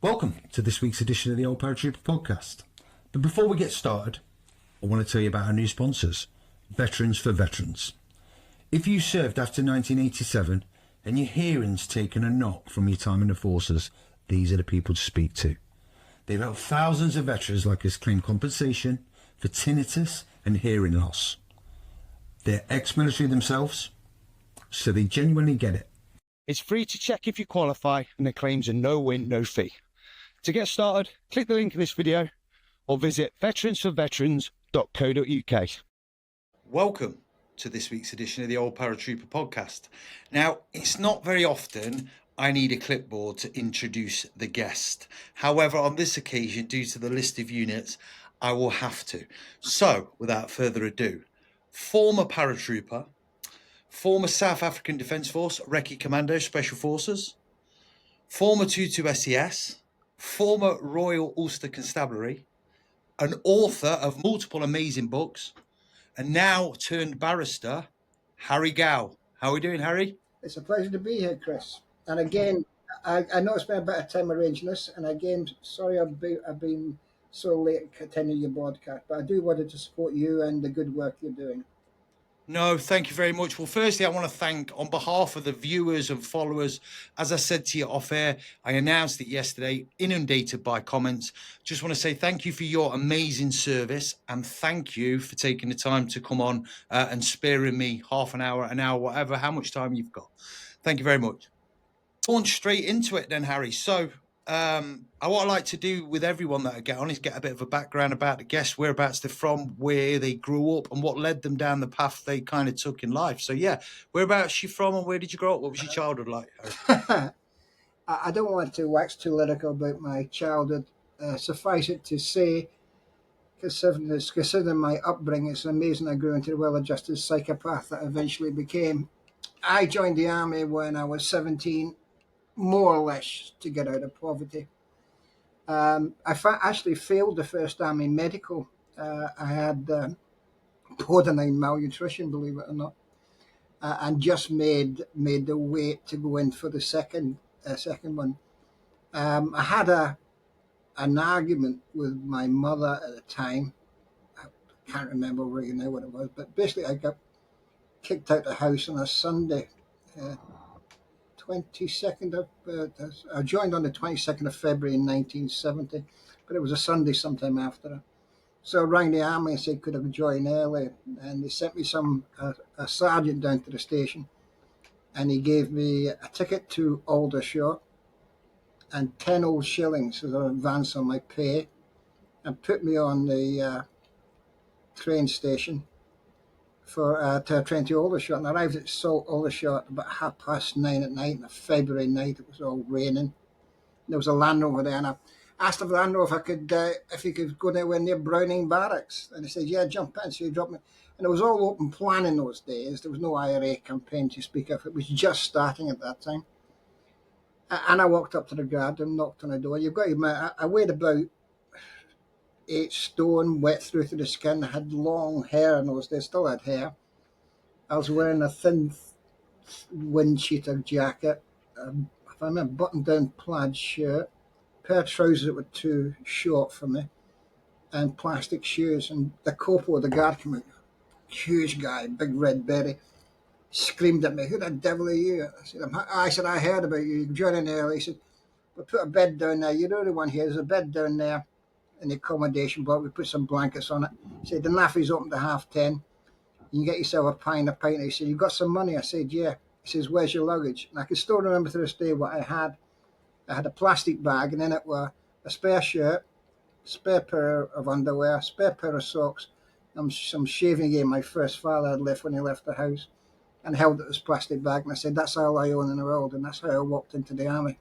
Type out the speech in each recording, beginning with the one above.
Welcome to this week's edition of the Old Paratrooper podcast. But before we get started, I want to tell you about our new sponsors, Veterans for Veterans. If you served after 1987 and your hearing's taken a knock from your time in the forces, these are the people to speak to. They've helped thousands of veterans like us claim compensation for tinnitus and hearing loss. They're ex-military themselves, so they genuinely get it. It's free to check if you qualify, and the claims are no win, no fee. To get started, click the link in this video or visit veteransforveterans.co.uk. Welcome to this week's edition of the Old Paratrooper podcast. Now, it's not very often I need a clipboard to introduce the guest. However, on this occasion, due to the list of units, I will have to. So, without further ado, former paratrooper, former South African Defence Force Recce Commando Special Forces, former 22 SAS, former Royal Ulster Constabulary, an author of multiple amazing books, and now turned barrister, Harry Gow. How are we doing, Harry? It's a pleasure to be here, Chris. And again, I know it's been a bit of time arranging this, and again, sorry I've been so late attending your podcast, but I do wanted to support you and the good work you're doing. No, thank you very much. Well, firstly, I want to thank, on behalf of the viewers and followers, as I said to you off air, I announced it yesterday, inundated by comments. Just want to say thank you for your amazing service, and thank you for taking the time to come on and sparing me half an hour, whatever, how much time you've got. Thank you very much. Launch straight into it then, Harry. So what I like to do with everyone that I get on is get a bit of a background about the guests, whereabouts they're from, where they grew up, and what led them down the path they kind of took in life. So, yeah, whereabouts you from and where did you grow up? What was your childhood like, Harry? I don't want to wax too lyrical about my childhood. Suffice it to say, considering my upbringing, it's amazing I grew into the well-adjusted psychopath that I eventually became. I joined the army when I was 17, more or less to get out of poverty. I actually failed the first army medical. I had borderline malnutrition, believe it or not, and just made the weight to go in for the second one. I had an argument with my mother at the time. I can't remember really now what it was, but basically I got kicked out of the house on a Sunday. 22nd of I joined on the 22nd of February in 1970, but it was a Sunday sometime after that. So I rang the army and said, could I join early? And they sent me a sergeant down to the station, and he gave me a ticket to Aldershot and 10 old shillings as an advance on my pay, and put me on the train station to a train to Aldershot, and I arrived at Aldershot about 9:30 at night on a February night. It was all raining. There was a Land Rover there, and I asked the Land Rover if he could go anywhere near Browning Barracks, and he said, yeah, jump in. So he dropped me, and it was all open plan in those days. There was no IRA campaign to speak of. It was just starting at that time. And I walked up to the guard and knocked on the door. You've got to admit, I weighed about 8 stone, wet through to the skin. I had long hair in those days, still had hair. I was wearing a thin wind cheater jacket, if I remember, button-down plaid shirt, pair of trousers that were too short for me, and plastic shoes. And the corporal of the guard came out, huge guy, big red beret, screamed at me, who the devil are you? I said, I heard about you, you're joining early. He said, we put a bed down there, you're the only one here, there's a bed down there in the accommodation block, we put some blankets on it. He said, the NAFI's open to 10:30. You can get yourself a pint. He said, you got some money? I said, yeah. He says, where's your luggage? And I can still remember to this day what I had. I had a plastic bag, and in it were a spare shirt, spare pair of underwear, spare pair of socks, and some shaving gear my first father had left when he left the house, and held it as plastic bag. And I said, that's all I own in the world. And that's how I walked into the army.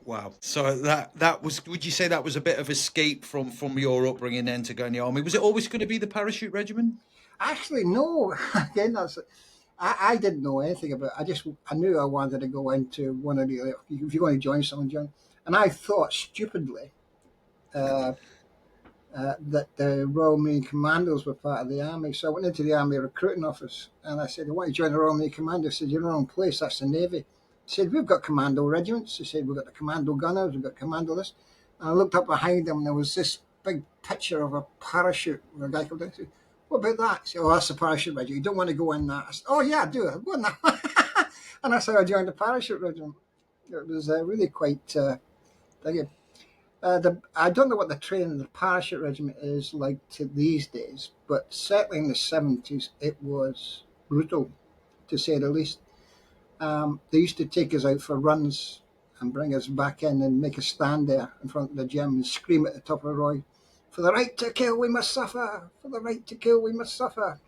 Wow. So that was, would you say that was a bit of escape from your upbringing then to go in the army? Was it always going to be the Parachute Regiment? Actually, no. Again, I didn't know anything about it. I knew I wanted to go into one of the, if you're going to join someone, join. And I thought stupidly that the Royal Marine Commandos were part of the army. So I went into the army recruiting office, and I said, I want to join the Royal Marine Commandos. I said, you're in the wrong place, that's the Navy. said, we've got commando regiments. He said, we've got the commando gunners, we've got commando this. And I looked up behind him and there was this big picture of a parachute with a guy called. I said, what about that? He said, oh, that's the parachute regiment. You don't want to go in that. I said, oh yeah, I do. I'll go in that. And that's how I joined the parachute regiment. It was really quite thingy. I don't know what the training of the parachute regiment is like these days, but certainly in the 70s it was brutal, to say the least. They used to take us out for runs and bring us back in and make us stand there in front of the gym and scream at the top of our voice, for the right to kill we must suffer, for the right to kill we must suffer.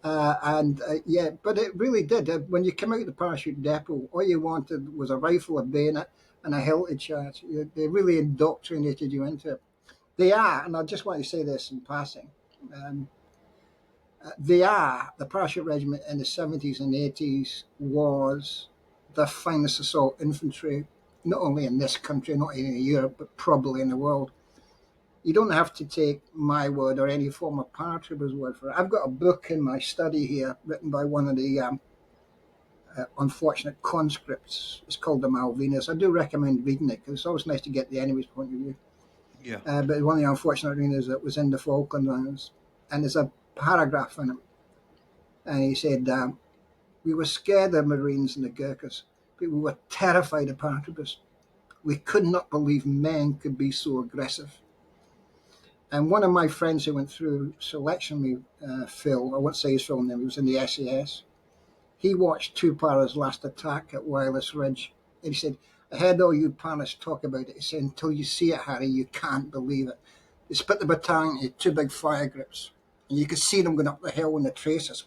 Yeah, but it really did. When you came out of the parachute depot, all you wanted was a rifle, a bayonet, and a hill to charge. They really indoctrinated you into it. They are, and I just want to say this in passing, the parachute regiment in the 70s and 80s was the finest assault infantry, not only in this country, not only in Europe, but probably in the world. You don't have to take my word or any former paratrooper's word for it. I've got a book in my study here written by one of the unfortunate conscripts. It's called The Malvinas. I do recommend reading it because it's always nice to get the enemy's point of view. Yeah. But one of the unfortunate arenas that was in the Falkland Islands. And there's a paragraph in it. And he said, we were scared of Marines and the Gurkhas, but we were terrified of paratroopers. We could not believe men could be so aggressive. And one of my friends who went through selection with Phil, I won't say his full name, he was in the SAS. He watched two paras last attack at Wireless Ridge. And he said, I heard all you paras talk about it. He said, until you see it, Harry, you can't believe it. They split the battalion into two big fire groups. And you could see them going up the hill in the traces.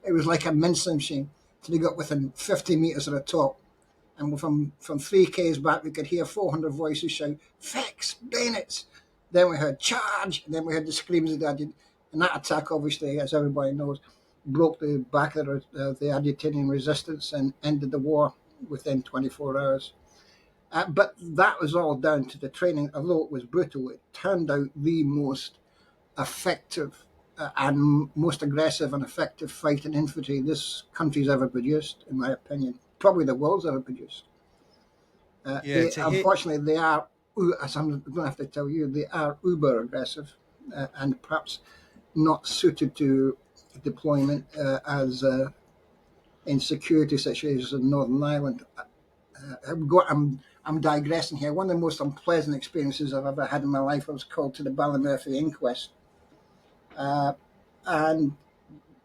It was like a mincing machine. So they got within 50 metres of the top. And from 3Ks back, we could hear 400 voices shout, fix, bayonets. Then we heard charge, and then we heard the screams of the adjutant. And that attack, obviously, as everybody knows, broke the back of the Argentinian resistance and ended the war within 24 hours. But that was all down to the training. Although it was brutal, it turned out the most effective and most aggressive and effective fighting infantry this country's ever produced, in my opinion. Probably the world's ever produced. Unfortunately, they are, as I'm going to have to tell you, they are uber aggressive and perhaps not suited to deployment as in security situations in Northern Ireland. I'm digressing here. One of the most unpleasant experiences I've ever had in my life, I was called to the Ballymurphy inquest. And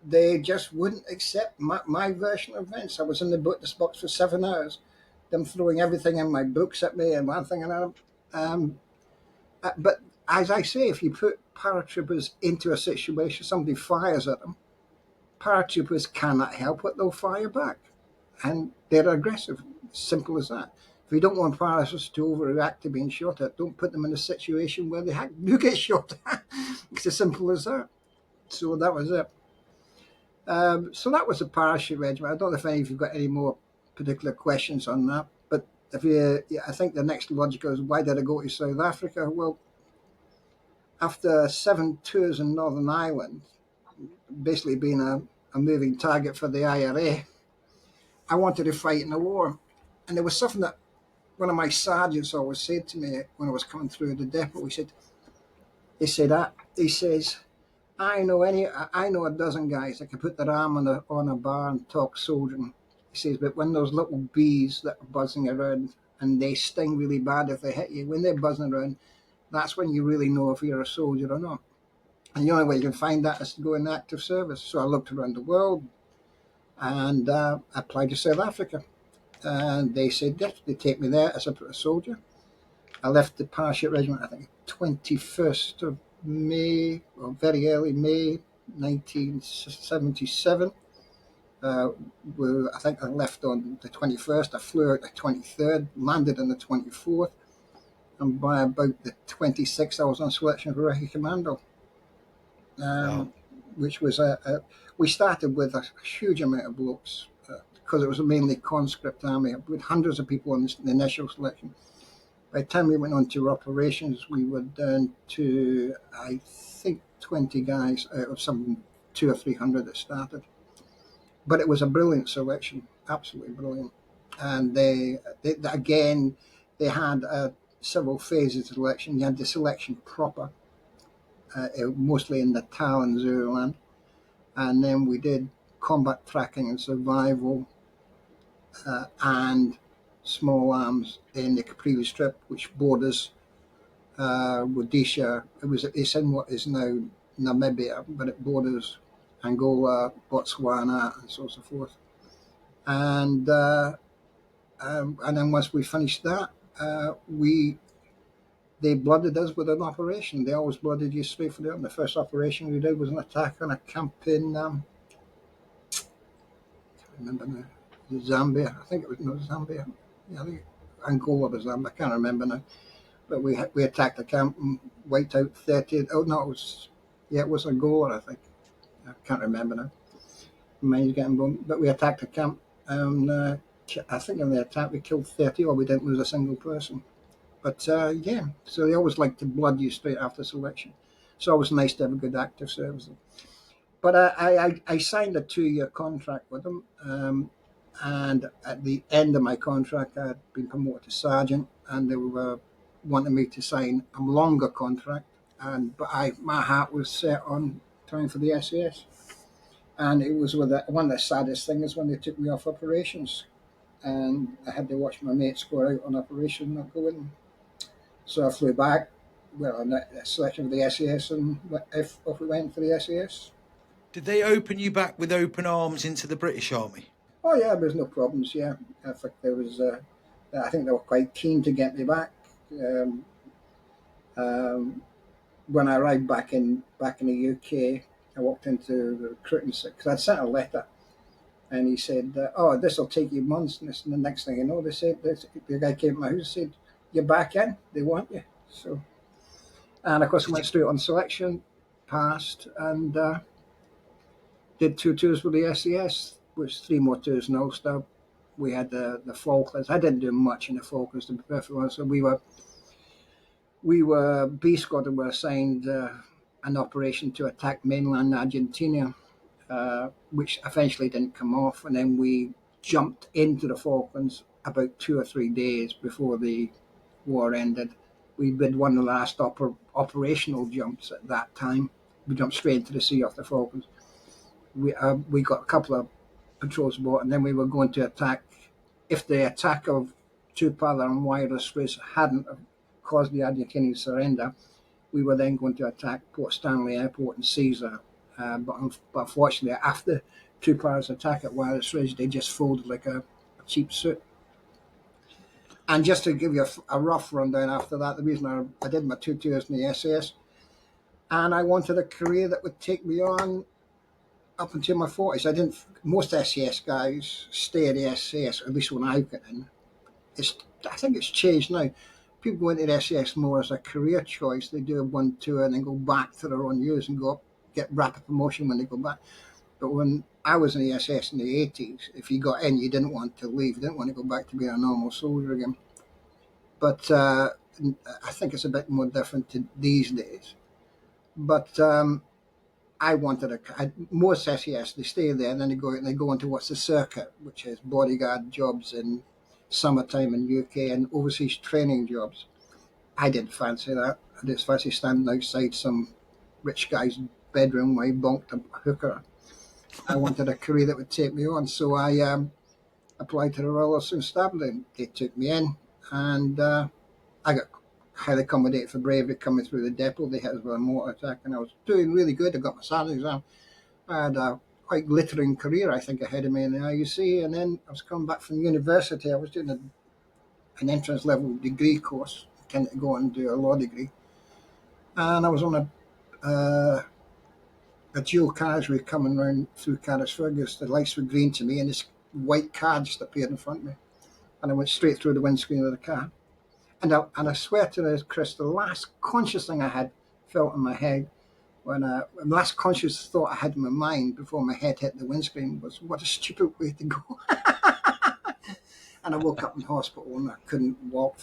they just wouldn't accept my version of events. I was in the witness box for 7 hours, them throwing everything in my books at me and one thing and another. But as I say, if you put paratroopers into a situation, somebody fires at them, paratroopers cannot help it, they'll fire back. And they're aggressive, simple as that. If you don't want paratroopers to overreact to being shot at, don't put them in a situation where they do get shot at. It's as simple as that. So that was it. So that was the parachute regiment. I don't know if any of you got any more particular questions on that. But I think the next logical is, why did I go to South Africa? Well, after 7 tours in Northern Ireland, basically being a moving target for the IRA, I wanted to fight in the war. And there was something that one of my sergeants always said to me when I was coming through the depot. He says, I know a dozen guys that can put their arm on a bar and talk soldiering. He says, but when those little bees that are buzzing around and they sting really bad if they hit you, when they're buzzing around, that's when you really know if you're a soldier or not. And the only way you can find that is to go in active service. So I looked around the world and applied to South Africa. And they said, yes, they take me there as a soldier. I left the Parachute Regiment, I think, 21st of May, or very early May 1977. I think I left on the 21st. I flew out the 23rd, landed on the 24th, and by about the 26th, I was on selection for Recce Commando. Wow. Which was we started with a huge amount of blokes because it was a mainly conscript army with hundreds of people in the initial selection. By the time we went on to operations, we were down to, I think, 20 guys out of some 200 or 300 that started. but it was a brilliant selection, absolutely brilliant. And they again, they had several phases of selection. You had the selection proper, mostly in Natal and Zululand, and then we did combat tracking and survival, and small arms in the Capri Strip, which borders Rhodesia. It's in what is now Namibia, but it borders Angola, Botswana, and so on and so forth. And then once we finished that, they blooded us with an operation. They always blooded you straight for the first operation we did was an attack on a camp in I can't remember now. Zambia. I think it was Zambia. Yeah, I think Angola was Zambia. I can't remember now. But we attacked the camp and wiped out 30. Oh no, it was Angola. I think. I can't remember now. Mine's getting blown. But we attacked the camp, and I think in the attack we killed 30, or we didn't lose a single person. But yeah, so they always like to blood you straight after selection. So it was nice to have a good active service. But I signed a 2-year contract with them, and at the end of my contract, I had been promoted to sergeant, and they were wanting me to sign a longer contract. But my heart was set on trying for the SAS, and it was one of the saddest things when they took me off operations, and I had to watch my mates go out on operation, not go in. So I flew back, on a selection of the SAS, and off we went for the SAS. Did they open you back with open arms into the British Army? Oh yeah, there was no problems. Yeah, in fact, there was. I think they were quite keen to get me back. When I arrived back in the UK, I walked into the recruiting sector because I'd sent a letter, and he said, "Oh, this will take you months." And the next thing you know, they said, the guy came to my house and said, "You're back in. They want you." So, and of course, I went straight on selection, passed, and did 2 tours with the SAS, which 3 more tours in Ulster. We had the Falklands. I didn't do much in the Falklands, to be perfectly honest. So we were B Squadron were assigned an operation to attack mainland Argentina, which eventually didn't come off, and then we jumped into the Falklands about 2 or 3 days before the war ended. We did one of the last operational jumps at that time. We jumped straight into the sea off the Falklands. We got a couple of patrols aboard, and then we were going to attack. If the attack of Tupala and Wireless Ridge hadn't caused the Argentinian surrender, we were then going to attack Port Stanley Airport and Caesar. But unfortunately, after Tupala's attack at Wireless Ridge, they just folded like a cheap suit. And just to give you a rough rundown after that, the reason I did my 2 tours in the SAS, and I wanted a career that would take me on up until my 40s. Most SAS guys stay at the SAS, at least when I got in. I think it's changed now. People go into the SAS more as a career choice. They do a 1 tour and then go back to their own years and go up, get rapid promotion when they go back. But when I was in the SS in the 80s, if you got in, you didn't want to leave. You didn't want to go back to being a normal soldier again. But I think it's a bit more different these days. But I wanted most SAS, they stay there and then they go into what's the circuit, which is bodyguard jobs in summertime in UK and overseas training jobs. I didn't fancy that. I just fancy standing outside some rich guy's bedroom where he bonked a hooker. I wanted a career that would take me on, so I applied to the Royal Ulster Stabling. They took me in, and I got highly accommodated for bravery coming through the depot. They hit us with a mortar attack, and I was doing really good. I got my salary exam. I had a quite glittering career, I think, ahead of me in the RUC, and then I was coming back from university. I was doing an entrance level degree course, intending to go on and do a law degree, and I was on a dual carriageway coming round through Carrisfergus. The lights were green to me, and this white car just appeared in front of me, and I went straight through the windscreen of the car. And I swear to this, Chris, the last conscious thing I had felt in my head, the last conscious thought I had in my mind before my head hit the windscreen was, what a stupid way to go. And I woke up in hospital and I couldn't walk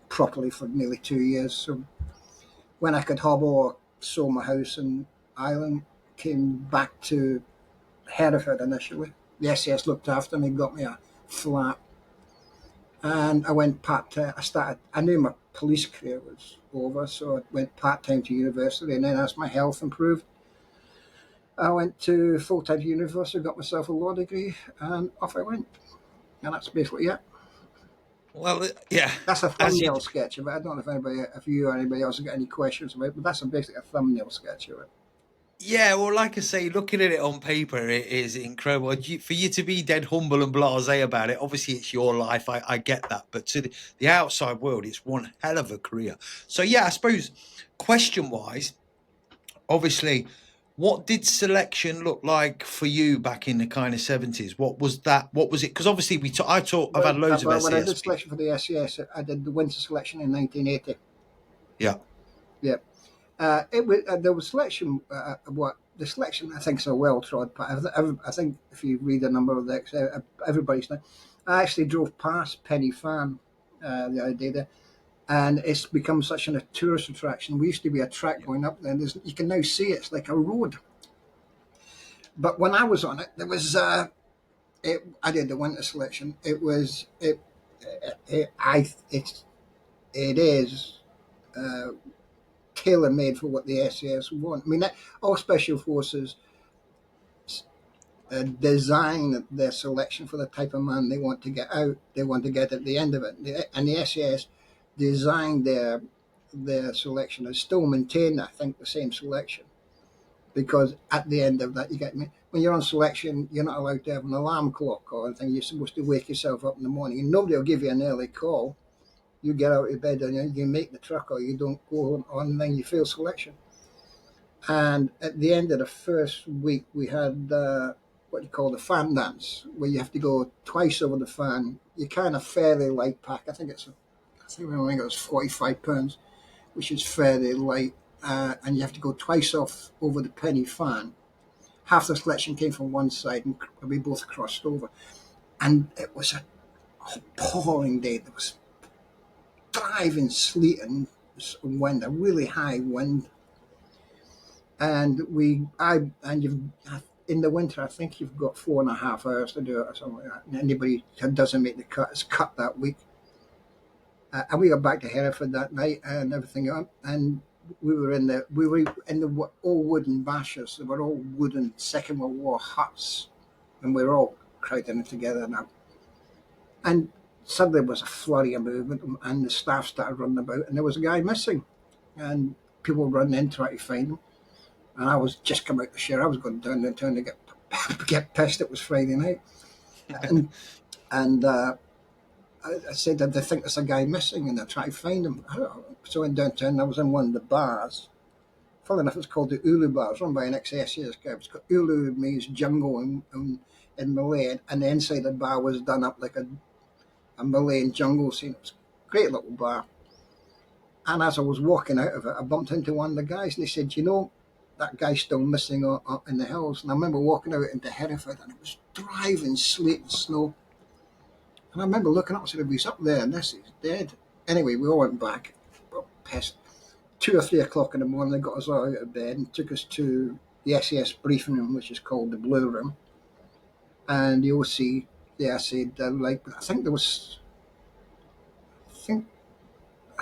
properly for nearly 2 years. So when I could hobble or sold my house in Ireland, came back to Hereford initially. The SAS looked after me, got me a flat, and I went part-time. I knew my police career was over, so I went part-time to university, and then as my health improved, I went to full-time to university, got myself a law degree, and off I went. And that's basically it. Well, yeah, That's a as you thumbnail sketch of it. I don't know if you or anybody else has got any questions about it, but that's basically a thumbnail sketch of it. Yeah, well, like I say, looking at it on paper, it is incredible. For you to be dead humble and blasé about it, obviously it's your life. I get that. But to the outside world, it's one hell of a career. So, yeah, I suppose question-wise, obviously, what did selection look like for you back in the kind of 70s? What was that? What was it? Because obviously I've had loads of When I SAS did people. selection for the SAS, I did the winter selection in 1980. Yeah. Yeah. It was there was selection. What the selection I think is a well trod path. I think if you read a number of the everybody's now. I actually drove past Penny Farm the other day there, and it's become such a tourist attraction. We used to be a track going up there, and you can now see it's like a road. But when I was on it, there was I did the winter selection. It is. Tailor made for what the SAS want. I mean, all special forces design their selection for the type of man they want to get out. They want to get at the end of it, and the SAS designed their selection and still maintain, I think, the same selection, because at the end of that, you get me. When you're on selection, you're not allowed to have an alarm clock or anything. You're supposed to wake yourself up in the morning, and nobody will give you an early call. You get out of bed and you make the truck, or you don't go on, and then you fail selection. And at the end of the first week, we had what you call the fan dance, where you have to go twice over the fan. You kind of fairly light pack. I think it was 45 pounds, which is fairly light, and you have to go twice off over the penny fan. Half the selection came from one side, and we both crossed over. And it was an appalling day. There was driving sleet and wind, a really high wind. And in the winter, I think you've got 4.5 hours to do it or something like that. And anybody who doesn't make the cut is cut that week. And we got back to Hereford that night and everything on. And we were in the old wooden bashers. They were all wooden Second World War huts, and we were all crowding together now. And suddenly there was a flurry of movement, and the staff started running about, and there was a guy missing, and people were running in trying to find him. And I was just come out the shower. I was going down the town to get pissed. It was Friday night, and I said that they think there's a guy missing, and they're trying to find him. So I went downtown. I was in one of the bars. Funnily enough, it's called the Ulu Bar. It's run by an ex-SAS guy. It's got Ulu means jungle in Malay, and the inside of the bar was done up like a Malayan jungle scene. It was a great little bar. And as I was walking out of it, I bumped into one of the guys, and he said, that guy's still missing in the hills. And I remember walking out into Hereford, and it was driving sleet and snow. And I remember looking up and said, he's up there, and this is dead. Anyway, we all went back. We were pissed. 2 or 3 o'clock in the morning, they got us all out of bed and took us to the SAS briefing room, which is called the Blue Room. And the OC, I said, I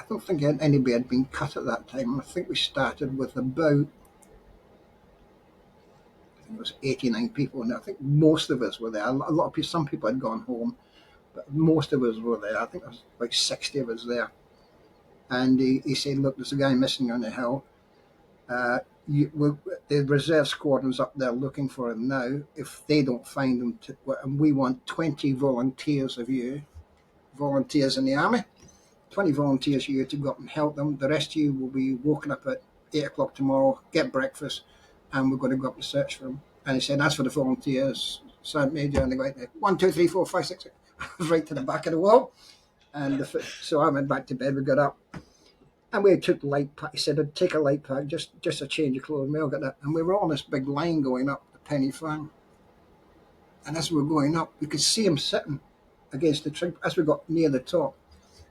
don't think anybody had been cut at that time. I think we started with about, it was 89 people, and I think most of us were there. A lot of people, some people had gone home, but most of us were there. I think there was about 60 of us there. And he said, look, there's a guy missing on the hill. The reserve squadron's up there looking for him now. If they don't find him, and we want 20 volunteers of you, volunteers in the army, 20 volunteers of you to go up and help them. The rest of you will be woken up at 8 o'clock tomorrow, get breakfast, and we're going to go up and search for him. And he said, as for the volunteers, Sergeant Major, and they went, 1, 2, 3, 4, 5, 6, right to the back of the wall. And so I went back to bed. We got up, and we took light pack. He said, I'd take a light pack, just a change of clothes. We all got that, and we were on this big line going up the Penny Farm. And as we were going up, we could see him sitting against the trig. As we got near the top,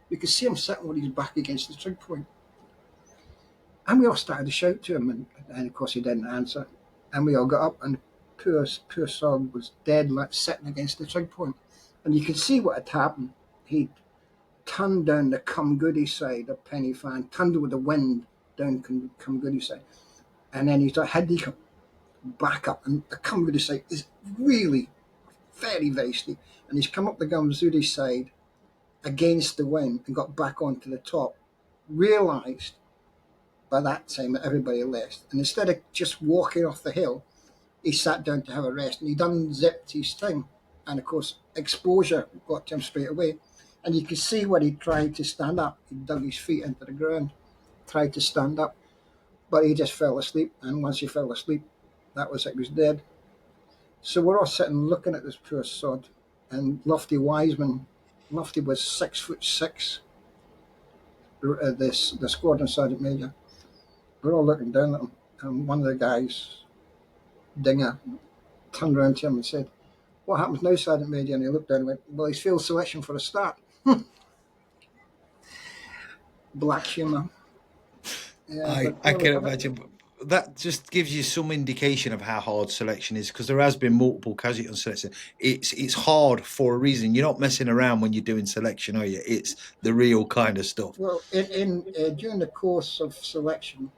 we could see him sitting with his back against the trig point. And we all started to shout to him, and of course he didn't answer. And we all got up and poor sod was dead, like sitting against the trig point, and you could see what had happened. He'd turned down the Come Goody side of Penny Fan, turned with the wind down Come Goody side, and then he's had to come back up, and the Come Goody side is really very, very steep, and he's come up the Gumzuri side against the wind and got back onto the top, realised by that time that everybody left, and instead of just walking off the hill, he sat down to have a rest, and he unzipped his thing, and of course exposure got to him straight away, and you could see when he tried to stand up, he dug his feet into the ground, tried to stand up, but he just fell asleep, and once he fell asleep, that was it, he was dead. So we're all sitting looking at this poor sod, and Lofty Wiseman, Lofty was 6'6", the squadron sergeant major. We're all looking down at him, and one of the guys, Dinger, turned around to him and said, "What happens now, Sergeant Major?" And he looked down and went, "Well, he's failed selection for a start." Black humour. Yeah, I can imagine. That just gives you some indication of how hard selection is, because there has been multiple casualties on selection. It's hard for a reason. You're not messing around when you're doing selection, are you? It's the real kind of stuff. Well, during the course of selection,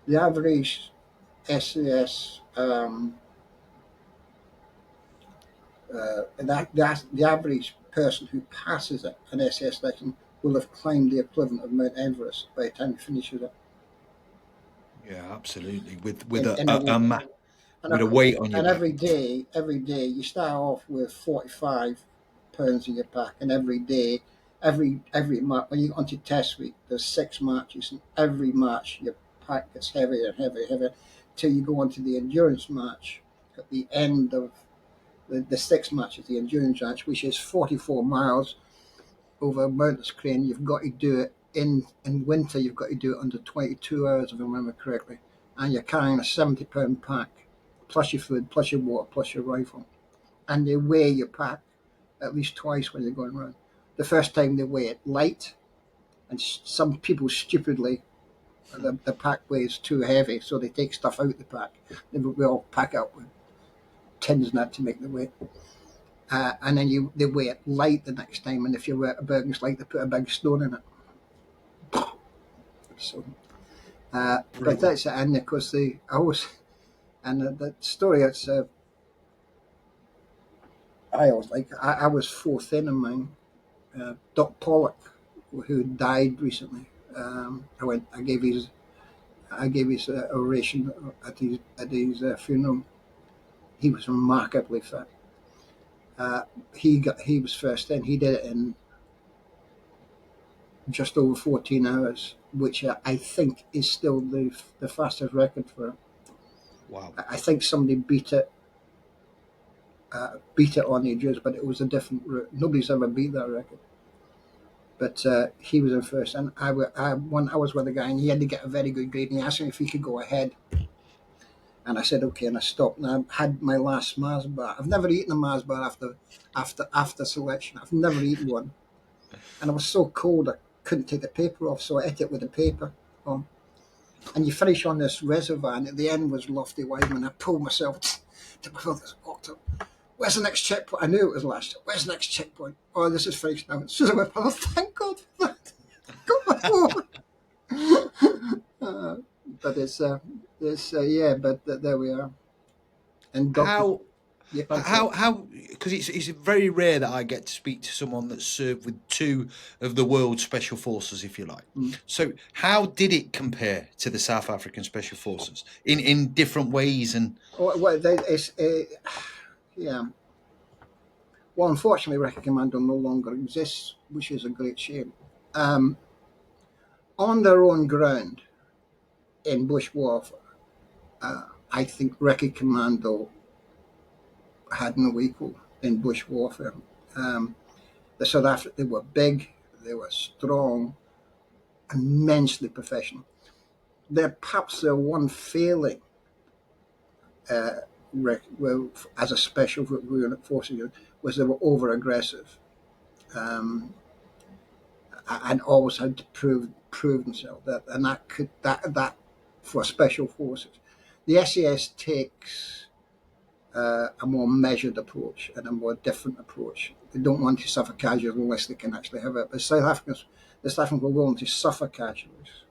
the average SAS, the average person who passes it, an SAS selection, will have climbed the equivalent of Mount Everest by the time he finishes it. Yeah, absolutely. With In a a week. with a weight on your And back. every day, you start off with 45 pounds in your pack, and every day, every march, when you go onto test week, there's 6 marches, and every march your pack gets heavier and heavier, till you go onto the endurance march at the end of the 6 marches, the endurance march, which is 44 miles over a mountainous crane. You've got to do it in winter, you've got to do it under 22 hours, if I remember correctly, and you're carrying a 70-pound pack, plus your food, plus your water, plus your rifle, and they weigh your pack at least twice when you're going around. The first time they weigh it light, and some people stupidly, the pack weighs too heavy, so they take stuff out the pack. We all pack up with tins and that to make the weight. And then they weigh it light the next time, and if you weigh it a burden's light, they put a big stone in it. So, but that's it. And of course, the story it's I always like. I was fourth in mine. Doc Pollock, who died recently. I gave his oration at his funeral. He was remarkably fit. He was first in. He did it in just over 14 hours, which I think is still the fastest record for him. Wow. I think somebody beat it on the endurance, but it was a different route. Nobody's ever beat that record. But he was in first, and I was with a guy, and he had to get a very good grade, and he asked me if he could go ahead. And I said, okay, and I stopped, and I had my last Mars bar. I've never eaten a Mars bar after selection. I've never eaten one. And I was so cold, I couldn't take the paper off, so I ate it with the paper on. And you finish on this reservoir, and at the end was Lofty Wiseman. I pulled myself to go this octave. Where's the next checkpoint? I knew it was last. Where's the next checkpoint? Oh, this is finished now. As soon as I went, oh, thank God for that. Got my phone. But yeah, but there we are. And How, because it's very rare that I get to speak to someone that's served with 2 of the world's special forces, if you like. So how did it compare to the South African Special Forces in different ways? And yeah. Well, unfortunately, Recce Commando no longer exists, which is a great shame. On their own ground, in bush warfare, I think Recce Commando had no equal in bush warfare. The South Africans, they were big, they were strong, immensely professional. Perhaps their one failing as a special forces unit was they were over-aggressive, and always had to prove themselves. That for special forces, The SAS takes a more measured approach and a more different approach. They don't want to suffer casualties unless they can actually have it. But the South Africans were willing to suffer casualties.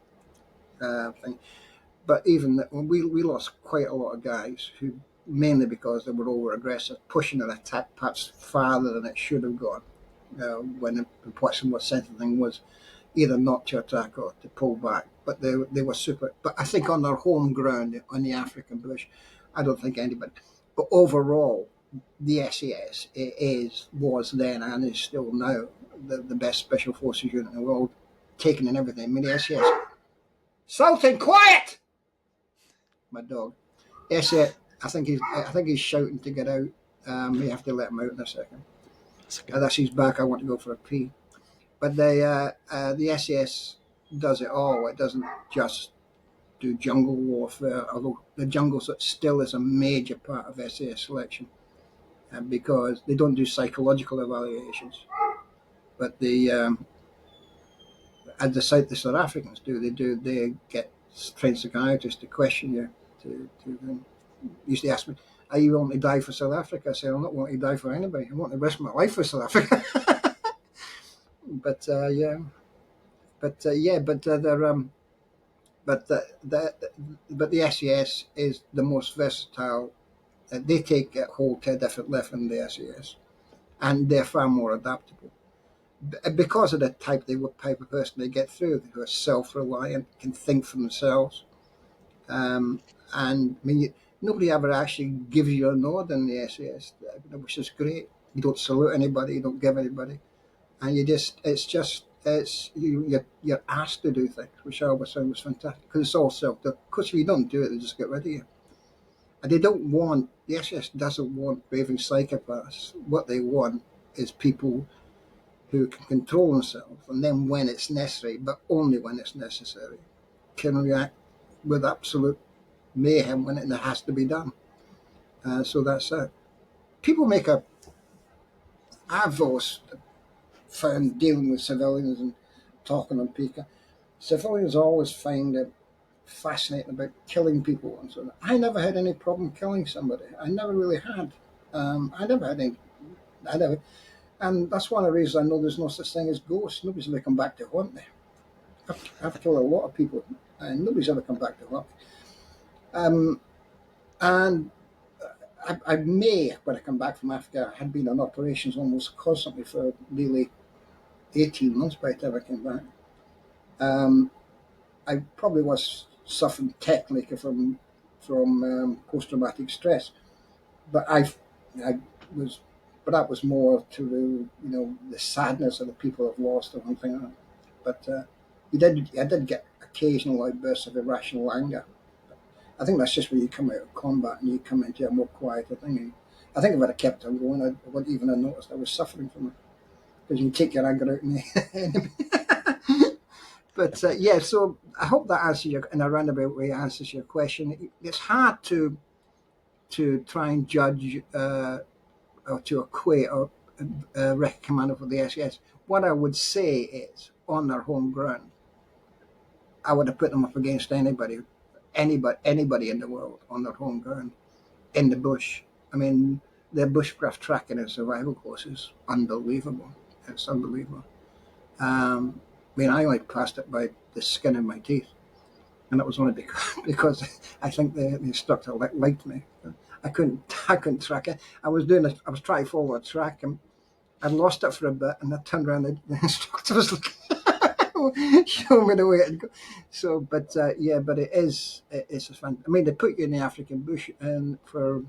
But even we lost quite a lot of guys who, mainly because they were over aggressive, pushing an attack perhaps farther than it should have gone. When the point was sentencing was either not to attack or to pull back. But they were super. But I think on their home ground, on the African bush, I don't think anybody. But overall, the SAS was then and is still now the best special forces unit in the world, taking in everything. I mean, the SAS. Sultan, quiet! My dog. SAS. I think he's shouting to get out. We have to let him out in a second. That's his back. I want to go for a pee. But the SAS does it all. It doesn't just do jungle warfare, although the jungle still is a major part of SAS selection, because they don't do psychological evaluations. But as the South Africans do, they get trained psychiatrists to question you. Used to ask me, "Are you willing to die for South Africa?" I say, "I'm not willing to die for anybody. I want to risk my life for South Africa." But they're but the SAS is the most versatile. They take a whole different left in the SAS, and they're far more adaptable because of the type of person they get through, who are self-reliant, can think for themselves. And I mean, nobody ever actually gives you an order in the SAS, which is great. You don't salute anybody, you don't give anybody, and you're asked to do things, which I always found was fantastic, because it's all self. Because if you don't do it, they just get rid of you. And the SS doesn't want raving psychopaths. What they want is people who can control themselves, and then when it's necessary, but only when it's necessary, can react with absolute mayhem when it has to be done. So that's it. People make a. I've always found dealing with civilians and talking on Pika, civilians always find it fascinating about killing people and so on. I never had any problem killing somebody. I never really had. I never had any. I never. And that's one of the reasons I know there's no such thing as ghosts. Nobody's ever come back to haunt me. I've killed a lot of people, and nobody's ever come back to haunt me. And I may, when I come back from Africa, I had been on operations almost constantly for nearly 18 months by the time I came back. I probably was suffering technically from post-traumatic stress, but that was more to the sadness of the people I've lost or something like that. But I did get occasional outbursts of irrational anger. I think that's just when you come out of combat and you come into a more quieter thing. I think if I'd have kept on going, I wouldn't even have noticed I was suffering from it, because you take your anger out on the enemy. But so I hope that answers in a roundabout way answers your question. It's hard to try and judge or to equate or recommend for the SAS. What I would say is, on their home ground, I would have put them up against anybody in the world on their home ground, in the bush. I mean, their bushcraft tracking and survival course is unbelievable. It's unbelievable. I mean, I only passed it by the skin of my teeth, and that was only because I think the instructor liked me. I couldn't track it. I was trying to follow a track, and I lost it for a bit, and I turned around, and the instructor was looking, showing me the way to go. So, but it's a fun. I mean, they put you in the African bush, and for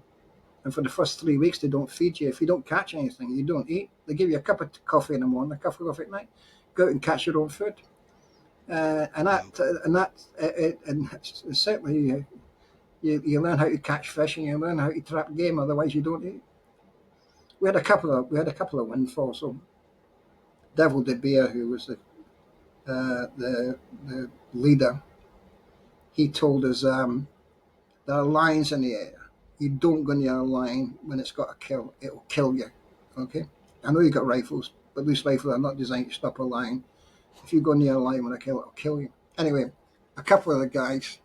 the first 3 weeks, they don't feed you. If you don't catch anything, you don't eat. They give you a cup of coffee in the morning, a cup of coffee at night. Go out and catch your own food, and certainly you learn how to catch fish, and you learn how to trap game. Otherwise, you don't eat. We had a couple of windfalls. So Devil de Beer, who was the leader, he told us there are lions in the air. You don't go near a lion when it's got a kill; it will kill you. Okay, I know you got rifles, but these rifles are not designed to stop a lion. If you go near a lion with a kill, it'll kill you. Anyway, a couple of the guys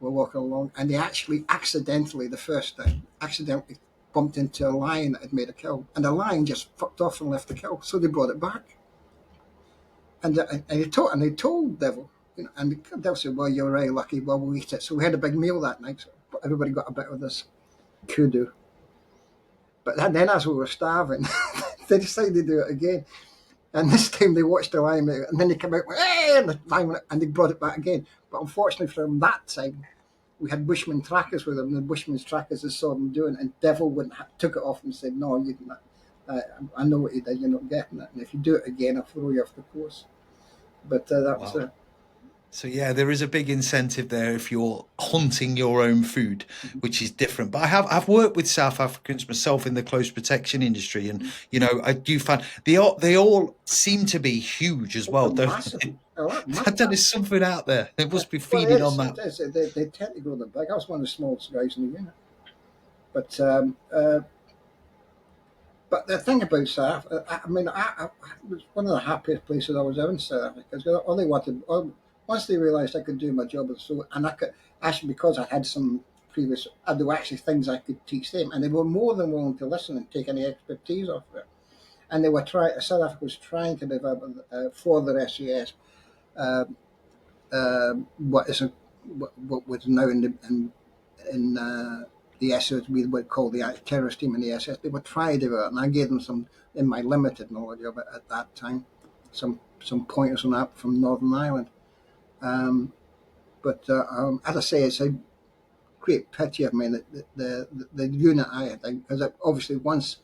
were walking along, and they actually accidentally, the first time, accidentally bumped into a lion that had made a kill, and the lion just fucked off and left the kill. So they brought it back, and they told Devil, you know, and the Devil said, "Well, you're very lucky. Well, we'll eat it." So we had a big meal that night. So everybody got a bit of this kudu. But then, as we were starving, they decided to do it again. And this time they watched the lion, and then they came out, hey! And the lion went, and they brought it back again. But unfortunately, from that time, we had Bushman trackers with them, and the Bushman's trackers just saw them doing it, and Devil took it off and said, "No, you didn't. I know what you did. You're not getting it. And if you do it again, I'll throw you off the course." But that was it. So yeah, there is a big incentive there if you're hunting your own food, which is different. But I've worked with South Africans myself in the close protection industry, and you know, I do find they all seem to be huge as well. Massive. I don't know, something out there. They must be feeding on that. They tend to grow them big. I was one of the smallest guys in the unit. But the thing about South Africa, I mean, I was one of the happiest places I was ever in South Africa, because all they wanted, once they realised I could do my job, and I could actually, because I had some previous, there were actually things I could teach them, and they were more than willing to listen and take any expertise off it. And they were South Africa was trying to develop for their SAS what was now in the SAS we would call the anti-terrorist team in the SS. They were trying to do it, and I gave them some, in my limited knowledge of it at that time, some pointers on that from Northern Ireland. But as I say, it's a great pity of mine that the unit I had, because obviously once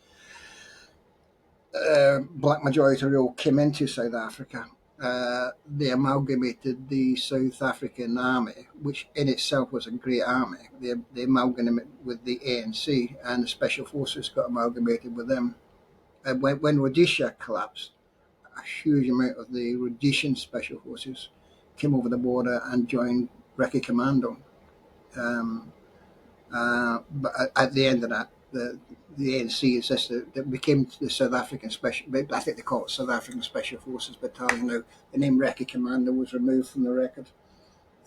Black Majority Rule came into South Africa, they amalgamated the South African Army, which in itself was a great army. They amalgamated with the ANC, and the Special Forces got amalgamated with them. When Rhodesia collapsed, a huge amount of the Rhodesian Special Forces came over the border and joined Recce Commando. But at the end of that, the ANC insisted that became the South African Special. I think they call it South African Special Forces Battalion now. The name Recce Commando was removed from the record.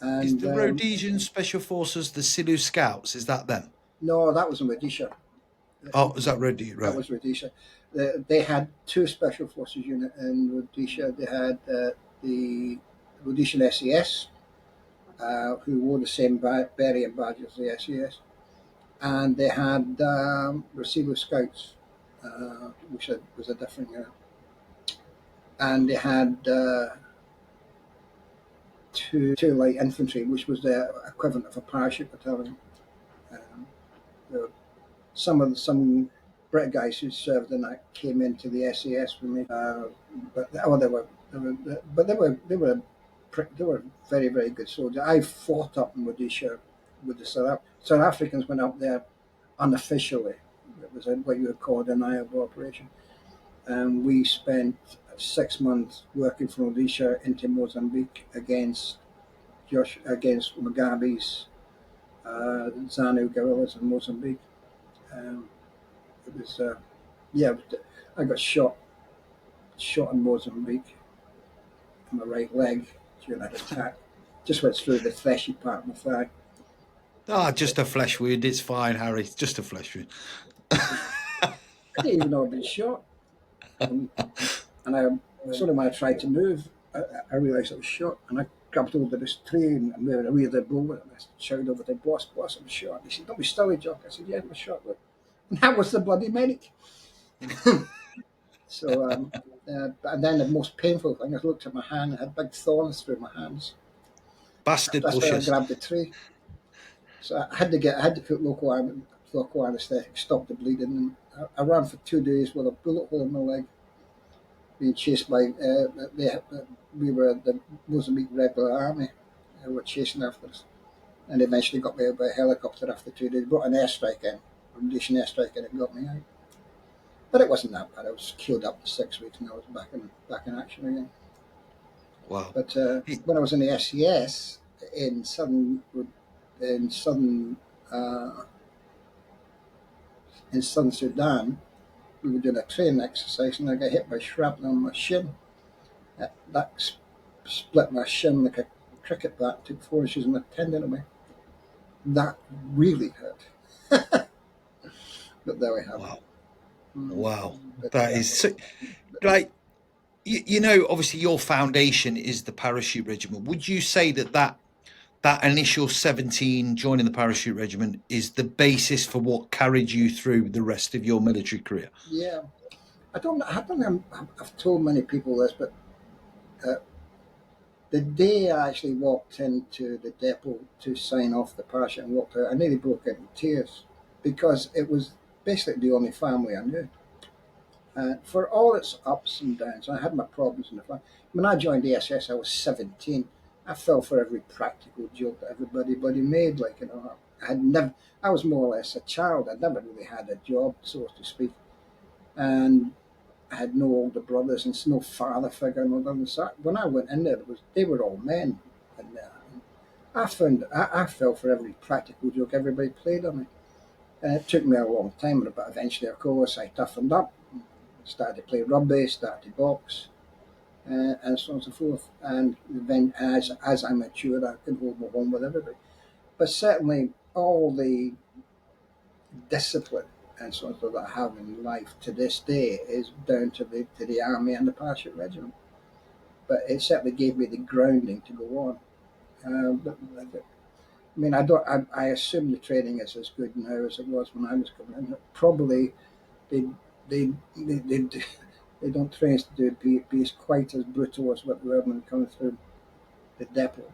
And, is the Rhodesian Special Forces the Silu Scouts? Is that them? No, that was in Rhodesia. Oh, is that Rhodesia? Right. That was Rhodesia. They had two Special Forces unit in Rhodesia. They had the Rhodesian SAS, who wore the same beret and badge as the SAS. And they had Silu Scouts, which was a different unit. And they had two light infantry, which was the equivalent of a parachute battalion. Some Brit guys who served in that came into the SAS with me, but they were very, very good soldiers. I fought up in Rhodesia with the South Africans went up there unofficially. It was what you would call a deniable operation. And we spent 6 months working from Rhodesia into Mozambique against Mugabe's ZANU guerrillas in Mozambique. It was, I got shot in Mozambique on my right leg during that attack. Just went through the fleshy part of my thigh. Just a flesh wound. It's fine, Harry. It's just a flesh wound. I didn't even know I'd been shot. And I when I tried to move, I realised I was shot, and I grabbed hold of this tree and made a weird blow, and I shouted over to boss, I'm shot. He said, "Don't be silly, Jock." I said, "Yeah, I'm shot." Look. And that was the bloody medic. So, and then the most painful thing, I looked at my hand, I had big thorns through my hands. Bastard That's bushes. why I grabbed the tree. So I had to put local anaesthetic, stop the bleeding. And I ran for 2 days with a bullet hole in my leg, being chased by we were the Mozambique Regular Army who were chasing after us, and eventually got me out by a helicopter after 2 days. Brought an airstrike in, a Rhodesian airstrike, and it got me out. But it wasn't that bad. I was killed up for 6 weeks, and I was back in action again. Wow! But when I was in the SAS in southern Sudan, we were doing a training exercise, and I got hit by shrapnel on my shin. That split my shin like a cricket bat, took 4 inches of my tendon away. that really hurt. But there we have it. Wow. Wow. But That is so, like, you know, obviously your foundation is the Parachute Regiment. Would you say that that initial 17 joining the Parachute Regiment is the basis for what carried you through the rest of your military career? yeah, I don't know. I've told many people this, but uh, the day I actually walked into the depot to sign off the parachute and walked out, I nearly broke into tears because it was basically the only family I knew. For all its ups and downs, I had my problems in the family. When I joined the SS, I was 17. I fell for every practical joke that everybody made. Like, you know, I was more or less a child. I'd never really had a job, so to speak. And I had no older brothers and no father figure and all that. So when I went in there, they were all men. And I fell for every practical joke everybody played on me. And it took me a long time, but eventually, of course, I toughened up, started to play rugby, started to box, and so on and so forth. And then as I matured, I could hold my own with everybody. But certainly, all the discipline and so on that I have in life to this day is down to the army and the parachute regiment. But it certainly gave me the grounding to go on. I mean, I assume the training is as good now as it was when I was coming in. Probably they they they, they, they don't train us to do it be as quite as brutal as what we were when coming through the depot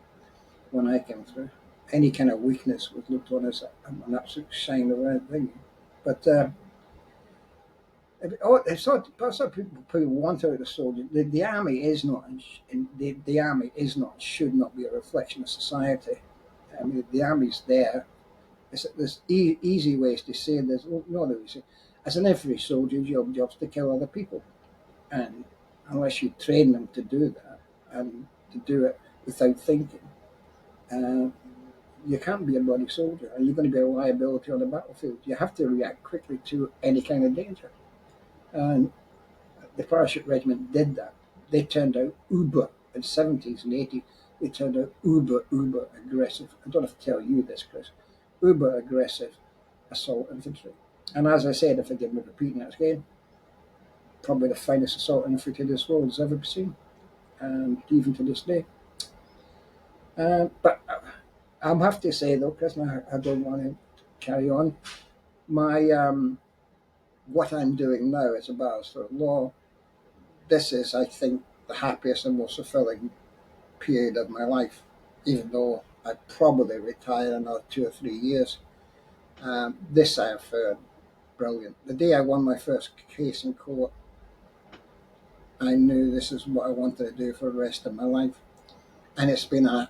when I came through. Any kind of weakness was looked on as an absolute sign of anything. But it's not people want out of the soldier. The army is not, the army is not, should not be a reflection of society. I mean, the army's there. There's easy ways to say there's no other way. As an infantry soldier, your job's to kill other people, and unless you train them to do that and to do it without thinking, uh, you can't be a bloody soldier, and you're going to be a liability on the battlefield. You have to react quickly to any kind of danger, and the Parachute Regiment did that. They turned out uber in the 70s and 80s. They turned out uber aggressive. I don't have to tell you this, Chris. Uber aggressive assault infantry. And as I said, if I give me repeating it again, probably the finest assault infantry this world has ever seen, and even to this day. But I'll have to say though, Chris, I don't want to carry on. My what I'm doing now as a barrister of law, this is, I think, the happiest and most fulfilling period of my life, even though I'd probably retire in another 2 or 3 years. This I have found brilliant. The day I won my first case in court, I knew this is what I wanted to do for the rest of my life. And it's been an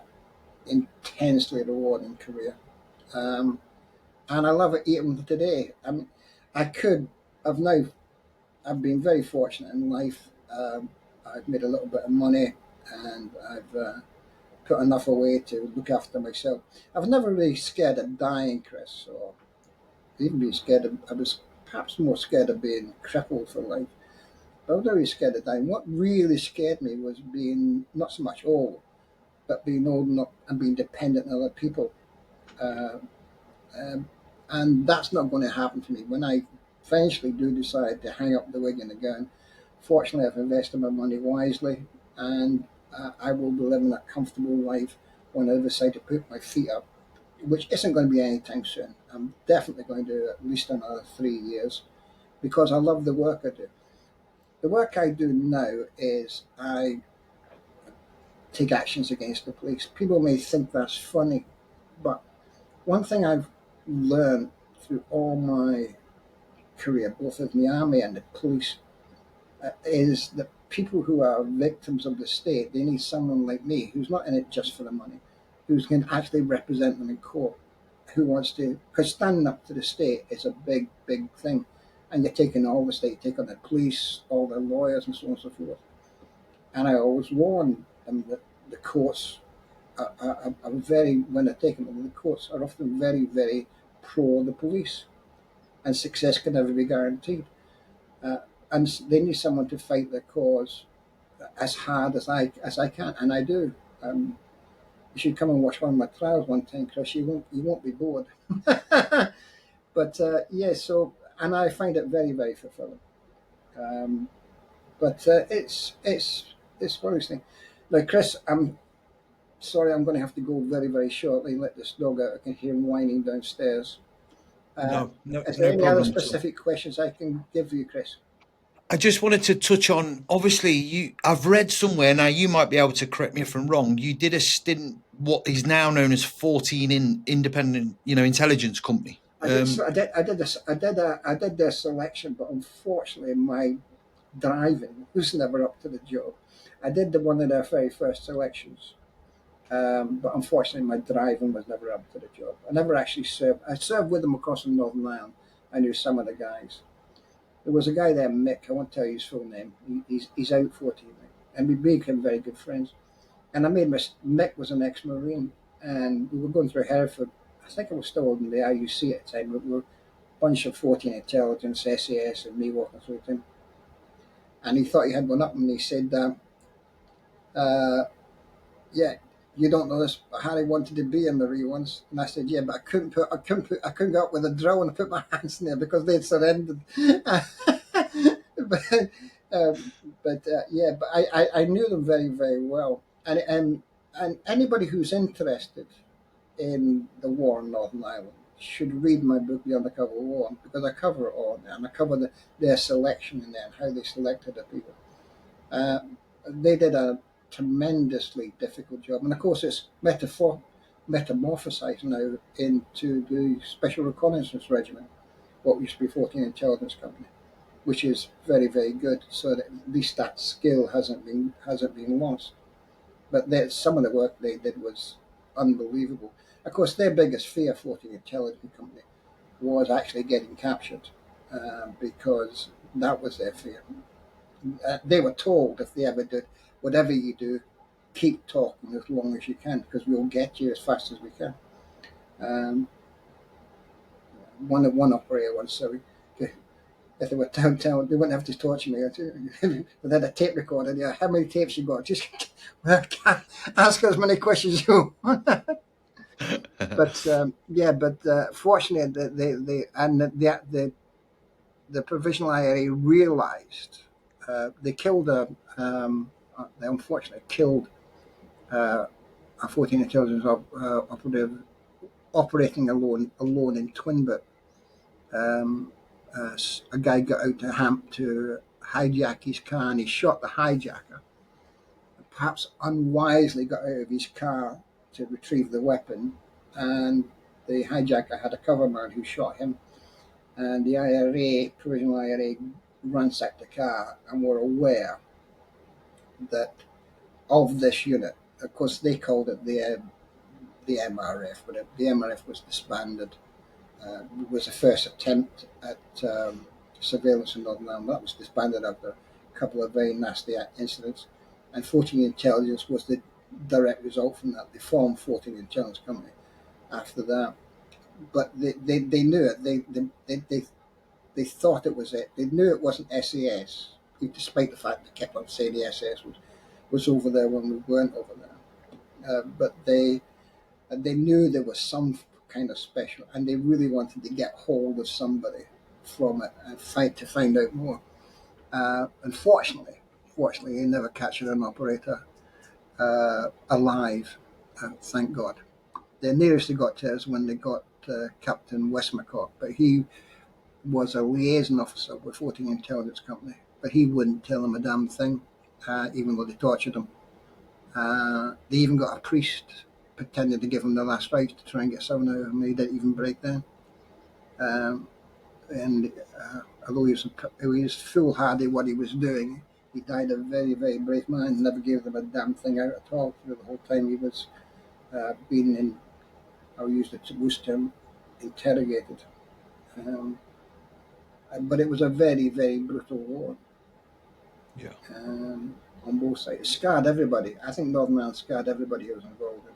intensely rewarding career. And I love it even today. I mean, I've been very fortunate in life. I've made a little bit of money, and I've put enough away to look after myself. I was never really scared of dying, Chris, or even being scared of, I was perhaps more scared of being crippled for life. But I was never really scared of dying. What really scared me was being not so much old, but being old enough and being dependent on other people. Uh, um, and that's not going to happen to me. When I eventually do decide to hang up the wig and the gown, fortunately I've invested my money wisely, and I will be living a comfortable life when I decide to put my feet up, which isn't going to be anytime soon. I'm definitely going to do at least another 3 years because I love the work I do. The work I do now is I take actions against the police. People may think that's funny, but one thing I've learned through all my career, both in the army and the police, is that people who are victims of the state, they need someone like me who's not in it just for the money, who can actually represent them in court, who wants to, because standing up to the state is a big thing. And you're taking all the state, take on the police, all the lawyers and so on and so forth. And I always warn them that the courts are very, when they're taken them, the courts are often very pro the police, and success can never be guaranteed. Uh, and they need someone to fight their cause as hard as I can, and I do. You should come and watch one of my trials one time, Chris. You won't be bored. But yeah, so, and I find it very, very fulfilling. But it's one of those things. Now, Chris, I'm sorry, I'm going to have to go very, very shortly and let this dog out. I can hear him whining downstairs. No, Is there no any other problem at all. specific questions I can give you, Chris? I just wanted to touch on, obviously, I've read somewhere, now you might be able to correct me if I'm wrong, you did a stint, what is now known as 14 independent, intelligence company. I did their selection, but unfortunately my driving was never up to the job. I did one of their very first selections, but unfortunately my driving was never up to the job. I never actually served. I served with them across in Northern Ireland. I knew some of the guys. There was a guy there, Mick. I won't tell you his full name. He's out 14, and we became very good friends. And I made Mick was an ex-Marine, and we were going through Hereford. I think I was still in the RUC at the time. But we were a bunch of 14 intelligence, SAS, and me walking through with him. And he thought he had one up, and he said, "Yeah, you don't know this, but Harry wanted to be a Marine once." And I said, "Yeah, but I couldn't go up with a drill and put my hands in there because they'd surrendered." but I knew them very, very well, and anybody who's interested in the war in Northern Ireland should read my book, The Undercover War, because I cover it all there, and I cover their selection in there and how they selected the people. They did a tremendously difficult job, and of course it's metamorphosized now into the Special Reconnaissance Regiment, what used to be 14 Intelligence Company, which is very, very good. So that at least that skill hasn't been lost. But some of the work they did was unbelievable. Of course, their biggest fear, 14 Intelligence Company, was actually getting captured, because that was their fear. They were told if they ever did, whatever you do, keep talking as long as you can because we'll get you as fast as we can. One operator once said, if they were downtown, they wouldn't have to torture me. They had a tape recorder. Yeah, how many tapes you got? Just ask as many questions as you want. But fortunately, the provisional IRA realised they unfortunately killed a 14 intelligence operative operating alone in Twinbit. A guy got out to hijack his car, and he shot the hijacker. Perhaps unwisely got out of his car to retrieve the weapon, and the hijacker had a cover man who shot him. And the provisional IRA, ransacked the car and were aware that of this unit. Of course, they called it the MRF, but the MRF was disbanded. It was the first attempt at surveillance in Northern Ireland. That was disbanded after a couple of very nasty incidents. And 14 Intelligence was the direct result from that. They formed 14 Intelligence Company after that. But they knew it. They thought it was it. They knew it wasn't SAS, despite the fact they kept on saying the SAS was over there when we weren't over there. But they knew there was some kind of special, and they really wanted to get hold of somebody from it and find out more. Unfortunately, they never captured an operator alive. Thank God. The nearest they got to us when they got Captain Westmacott, but he was a liaison officer with 14 Intelligence Company, but he wouldn't tell them a damn thing, even though they tortured him. They even got a priest pretending to give him the last rites to try and get someone out of him. He didn't even break down. Although he was foolhardy what he was doing, he died a very, very brave man. Never gave them a damn thing out at all through the whole time he was being in, I'll use the loose term, interrogated. But it was a very, very brutal war. Yeah. On both sides. It scarred everybody. I think Northern Ireland scarred everybody who was involved in it.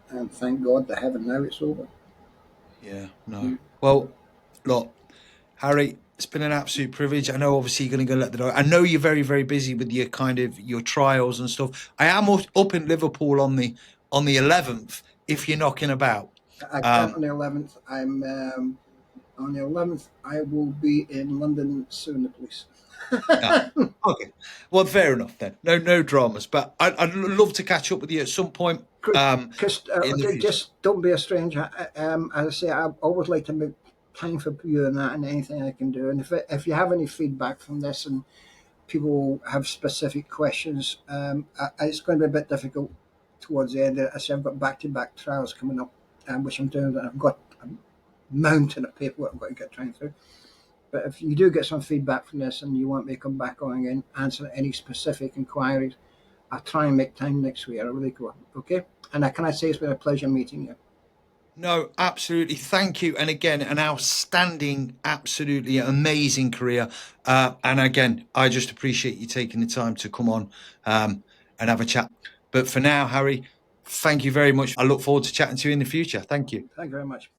And thank God to heaven now it's over. Yeah, no. Well, look, Harry, It's been an absolute privilege. I know obviously you're going to go let the door. I know you're very, very busy with your kind of your trials and stuff. I am up in Liverpool on the 11th if you're knocking about. I can't on the 11th. I'm on the 11th. I will be in London soon, please. Okay, well, fair enough then. No dramas. But I'd love to catch up with you at some point. Chris, in the future. just don't be a stranger. As I say, I always like to make time for you and that, and anything I can do. And if you have any feedback from this, and people have specific questions, it's going to be a bit difficult towards the end. I say I've got back-to-back trials coming up, which I'm doing. I've got a mountain of paperwork I've got to get trying through. But if you do get some feedback from this and you want me to come back on and answer any specific inquiries, I'll try and make time next week. I really go. Okay? And can I say it's been a pleasure meeting you? No, absolutely. Thank you. And again, an outstanding, absolutely amazing career. And again, I just appreciate you taking the time to come on and have a chat. But for now, Harry, thank you very much. I look forward to chatting to you in the future. Thank you. Thank you very much.